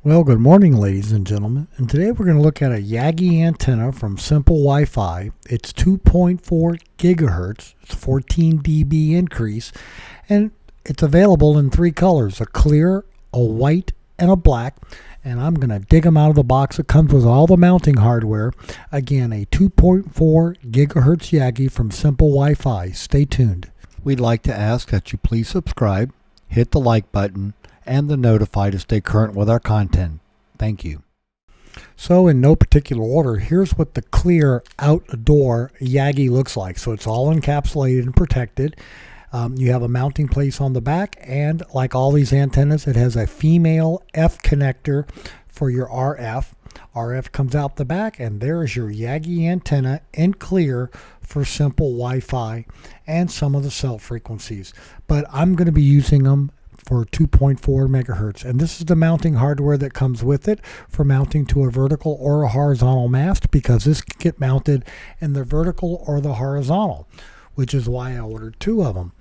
Well, good morning, ladies and gentlemen. And today we're going to look at a Yagi antenna from SimpleWifi. It's 2.4 gigahertz, it's 14 dB increase, and it's available in three colors: a clear, a white, and a black. And I'm going to dig them out of the box. It comes with all the mounting hardware. Again, a 2.4 gigahertz Yagi from SimpleWifi. Stay tuned. We'd like to ask that you please subscribe, hit the like button, and the notify to stay current with our content. Thank you. So in no particular order, here's what the clear outdoor Yagi looks like. So it's all encapsulated and protected. You have a mounting place on the back, and like all these antennas, it has a female F connector for your RF. RF comes out the back, and there is your Yagi antenna in clear for SimpleWifi and some of the cell frequencies. But I'm going to be using them for 2.4 megahertz, and this is the mounting hardware that comes with it for mounting to a vertical or a horizontal mast, because this can get mounted in the vertical or the horizontal, which is why I ordered two of them,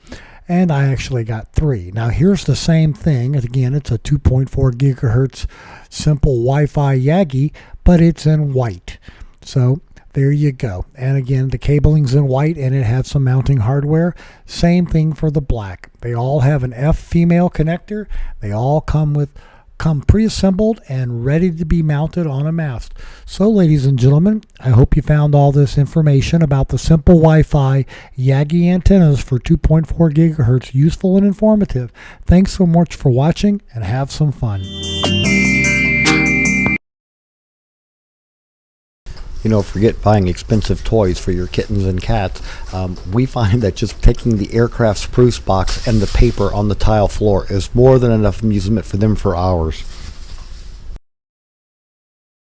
and I actually got three. Now here's the same thing, and again it's a 2.4 gigahertz SimpleWifi Yagi, but it's in white. So there you go. And again, the cabling's in white, and it has some mounting hardware. Same thing for the black. They all have an F female connector. They all come pre-assembled and ready to be mounted on a mast. So ladies and gentlemen, I hope you found all this information about the SimpleWifi Yagi antennas for 2.4 gigahertz useful and informative. Thanks so much for watching, and have some fun. You know, forget buying expensive toys for your kittens and cats. We find that just taking the aircraft spruce box and the paper on the tile floor is more than enough amusement for them for hours.